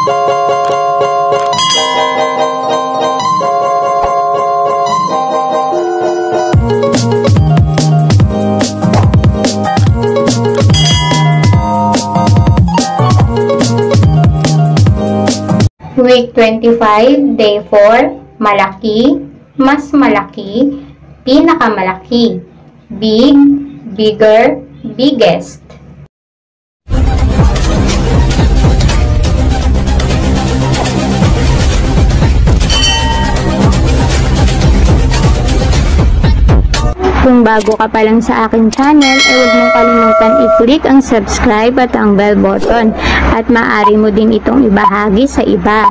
Week 25, Day 4, malaki, mas malaki, pinakamalaki, big, bigger, biggest. Kung bago ka pa lang sa aking channel, ay huwag mong kalimutan i-click ang subscribe at ang bell button at maaari mo din itong ibahagi sa iba.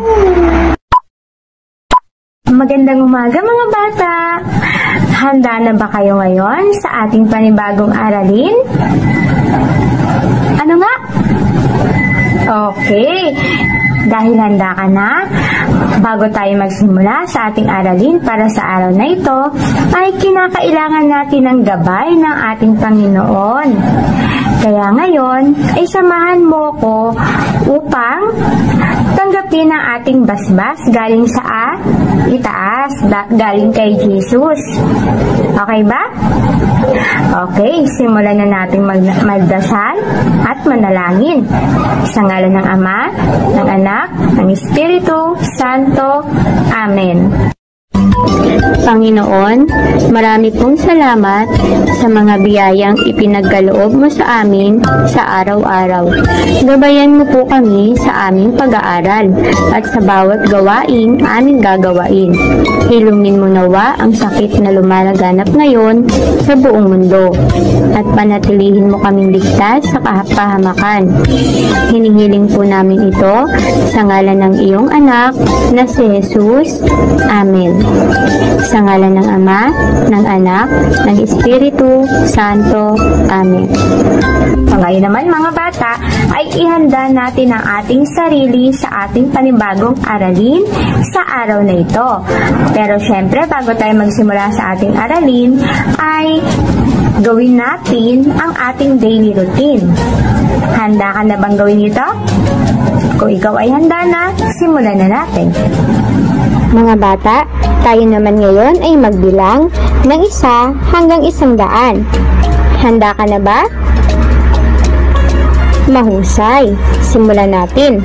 Magandang umaga mga bata! Handa na ba kayo ngayon sa ating panibagong aralin? Ano nga? Okay! Dahil handa ka na, bago tayo magsimula sa ating aralin para sa araw na ito, ay kinakailangan natin ng gabay ng ating Panginoon. Kaya ngayon, ay samahan mo ko upang tanggapin ang ating basbas galing sa itaas, galing kay Jesus. Okay ba? Okay, simulan na natin magdasal at manalangin. Sa ngalan ng Ama, ng Anak, ng Espiritu Santo. Amen. Panginoon, marami pong salamat sa mga biyayang ipinagkaloob mo sa amin sa araw-araw. Gabayan mo po kami sa aming pag-aaral at sa bawat gawain aming gagawain. Hilungin mo nawa ang sakit na lumalaganap ngayon sa buong mundo at panatilihin mo kaming ligtas sa kapahamakan. Hinihiling po namin ito sa ngalan ng iyong anak na si Jesus. Amen. Sa ngalan ng Ama, ng Anak, ng Espiritu Santo. Amen. Ngayon naman mga bata, ay ihanda natin ang ating sarili sa ating panibagong aralin sa araw na ito. Pero syempre, bago tayo magsimula sa ating aralin, ay gawin natin ang ating daily routine. Handa ka na bang gawin ito? Kung ikaw ay handa na, simulan na natin. Mga bata, tayo naman ngayon ay magbilang ng 1 hanggang 100. Handa ka na ba? Mahusay. Simulan natin.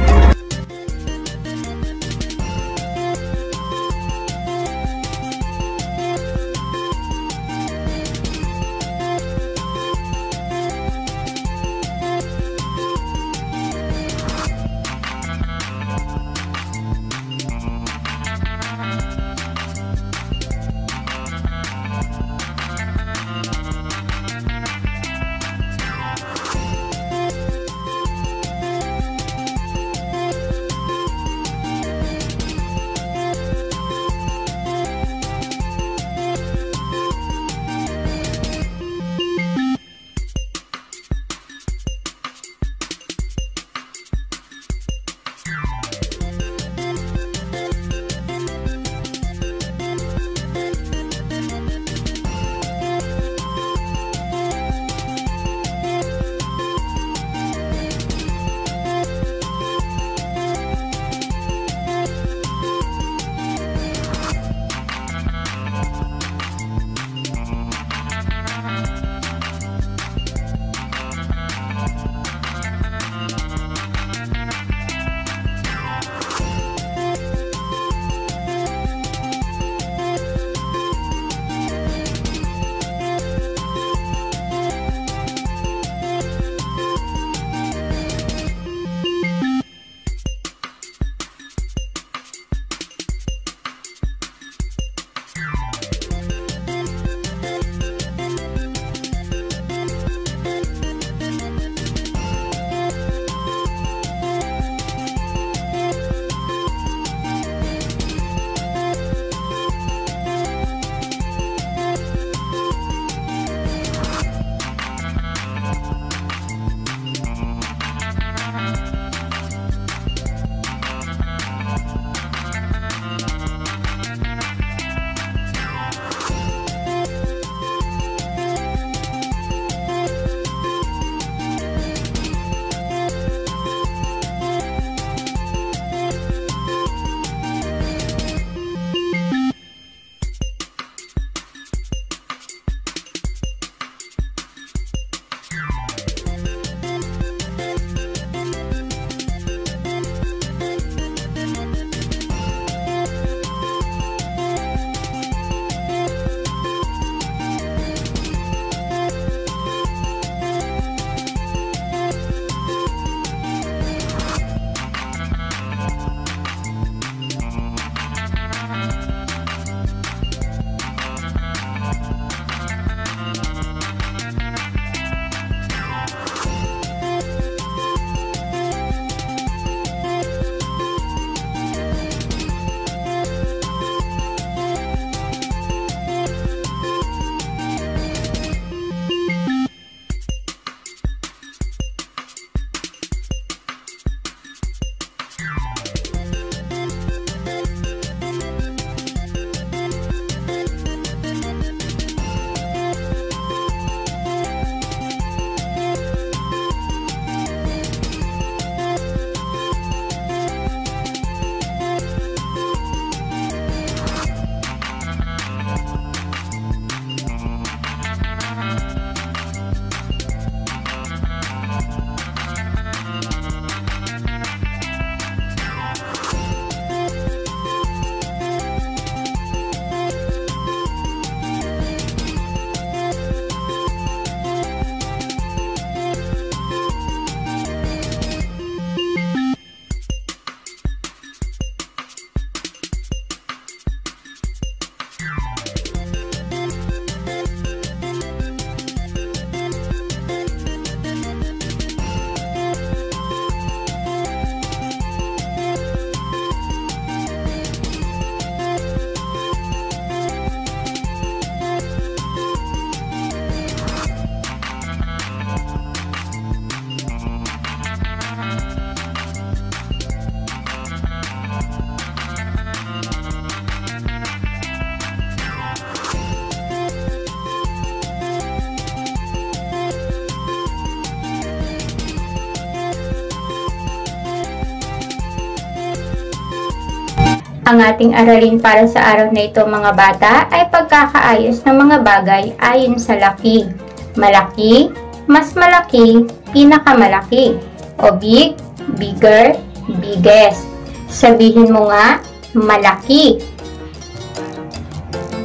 Ang ating aralin para sa araw na ito mga bata ay pagkakaayos ng mga bagay ayon sa laki. Malaki, mas malaki, pinakamalaki. O big, bigger, biggest. Sabihin mo nga, malaki.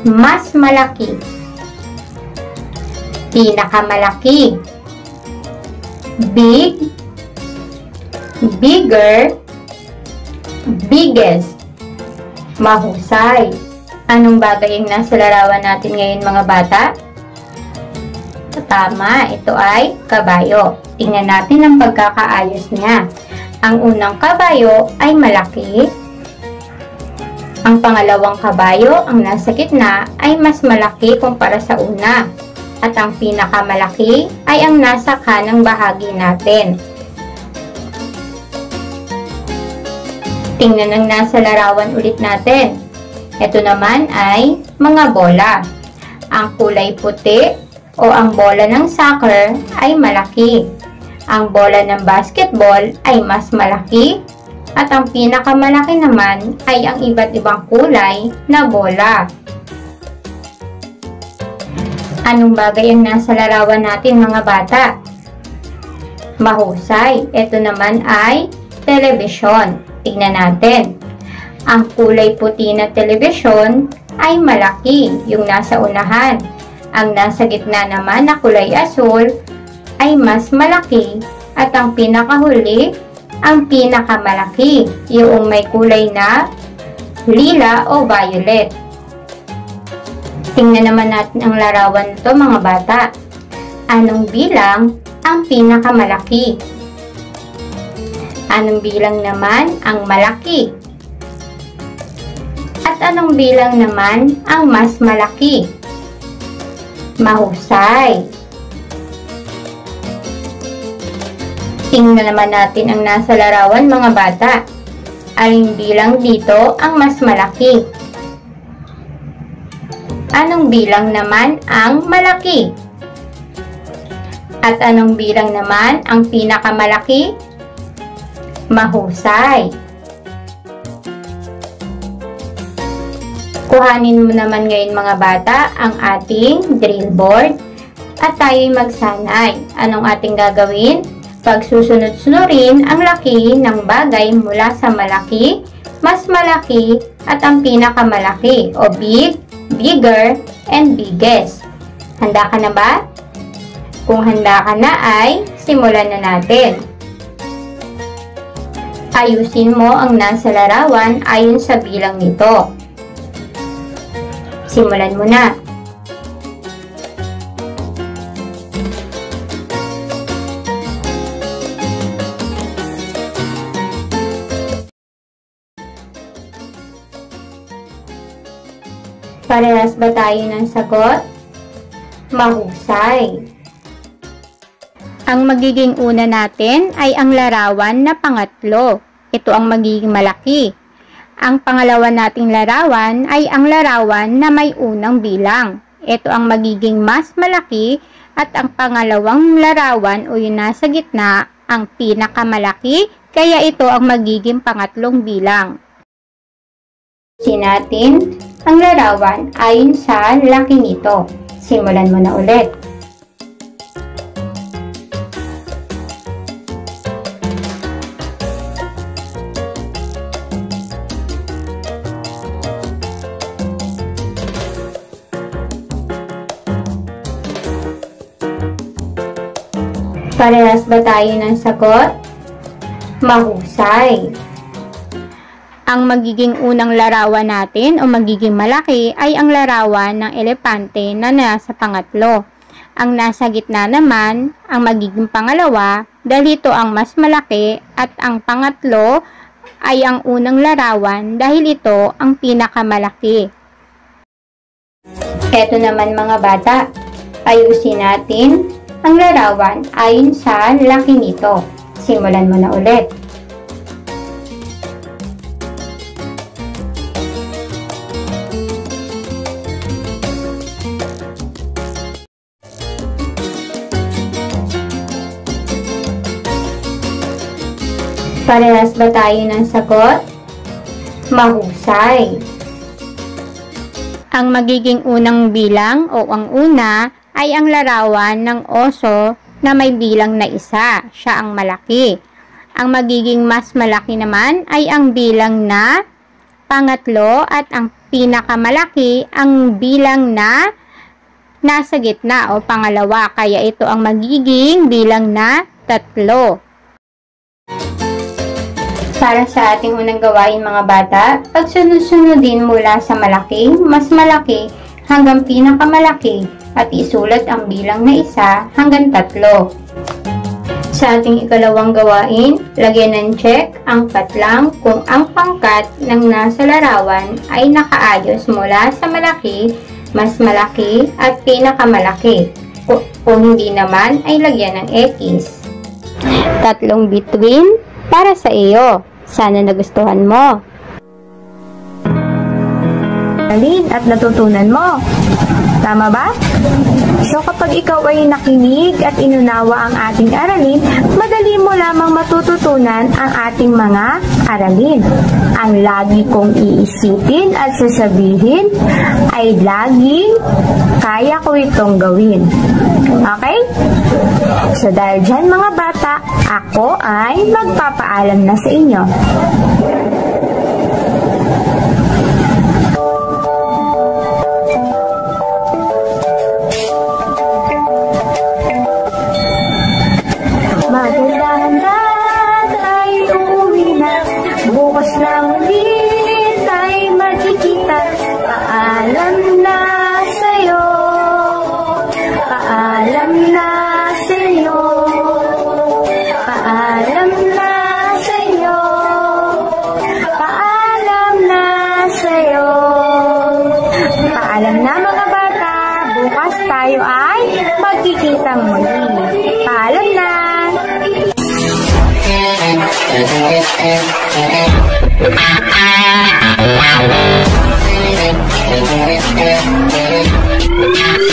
Mas malaki. Pinakamalaki. Big, bigger, biggest. Mahusay. Anong bagay ang nasa larawan natin ngayon mga bata? Tama, ito ay kabayo. Tingnan natin ang pagkakaayos niya. Ang unang kabayo ay malaki. Ang pangalawang kabayo, ang nasa gitna, ay mas malaki kumpara sa una. At ang pinakamalaki ay ang nasa kanang bahagi natin. Tingnan ang nasa larawan ulit natin. Ito naman ay mga bola. Ang kulay puti o ang bola ng soccer ay malaki. Ang bola ng basketball ay mas malaki. At ang pinakamalaki naman ay ang iba't ibang kulay na bola. Anong bagay ang nasa larawan natin mga bata? Mahusay. Ito naman ay telebisyon. Tingnan natin. Ang kulay puti na telebisyon ay malaki, yung nasa unahan. Ang nasa gitna naman na kulay asul ay mas malaki. At ang pinakahuli, ang pinakamalaki, yung may kulay na lila o violet. Tingnan naman natin ang larawan nito mga bata. Anong bilang ang pinakamalaki? Anong bilang naman ang malaki? At anong bilang naman ang mas malaki? Mahusay. Tingnan naman natin ang nasa larawan mga bata. Aling bilang dito ang mas malaki? Anong bilang naman ang malaki? At anong bilang naman ang pinakamalaki? Mahusay. Kuhanin mo naman ngayon mga bata ang ating drill board at tayo'y magsanay. Anong ating gagawin? Pagsusunod-sunurin ang laki ng bagay mula sa malaki, mas malaki at ang pinakamalaki o big, bigger, and biggest. Handa ka na ba? Kung handa ka na ay simulan na natin. Ayusin mo ang nasa larawan ayon sa bilang nito. Simulan mo na. Parehas ba tayo ng sagot? Mahusay. Ang magiging una natin ay ang larawan na pangatlo. Ito ang magiging malaki. Ang pangalawa nating larawan ay ang larawan na may unang bilang. Ito ang magiging mas malaki at ang pangalawang larawan o yung nasa gitna ang pinakamalaki, kaya ito ang magiging pangatlong bilang. Natin ang larawan ayon sa laki nito. Simulan mo na ulit. Parehas ba tayo ng sagot? Mahusay. Ang magiging unang larawan natin o magiging malaki ay ang larawan ng elepante na nasa pangatlo. Ang nasa gitna naman ang magiging pangalawa dahil ito ang mas malaki at ang pangatlo ay ang unang larawan dahil ito ang pinakamalaki. Eto naman mga bata, ayusin natin ang larawan ayon sa laki nito. Simulan mo na ulit. Parehas ba tayo ng sagot? mahusay. Ang magiging unang bilang o ang una ay ang larawan ng oso na may bilang na isa. Siya ang malaki. Ang magiging mas malaki naman ay ang bilang na pangatlo at ang pinakamalaki ang bilang na nasa gitna o pangalawa. Kaya ito ang magiging bilang na 3. Para sa ating unang gawain mga bata, pagsunod-sunodin mula sa malaki, mas malaki, hanggang pinakamalaki at isulat ang bilang na 1 hanggang 3. Sa ating ikalawang gawain, lagyan ng check ang patlang kung ang pangkat ng nasa larawan ay nakaayos mula sa malaki, mas malaki at pinakamalaki. Kung hindi naman ay lagyan ng X. 3 bituin para sa iyo. Sana nagustuhan mo. At natutunan mo. Tama ba? So kapag ikaw ay nakinig at inunawa ang ating aralin, madali mo lamang matututunan ang ating mga aralin. Ang lagi kong iisipin at sasabihin ay laging kaya ko itong gawin. Okay? So dahil dyan mga bata, ako ay magpapaalam na sa inyo. Maganda tayo uuwi na, bukas lang ulit tayo magkikita. Paalam na sa'yo, paalam na sa'yo, paalam na sa'yo, paalam na sa'yo. Paalam na mga bata, bukas tayo ay magkikita muli. Paalam na! Wow.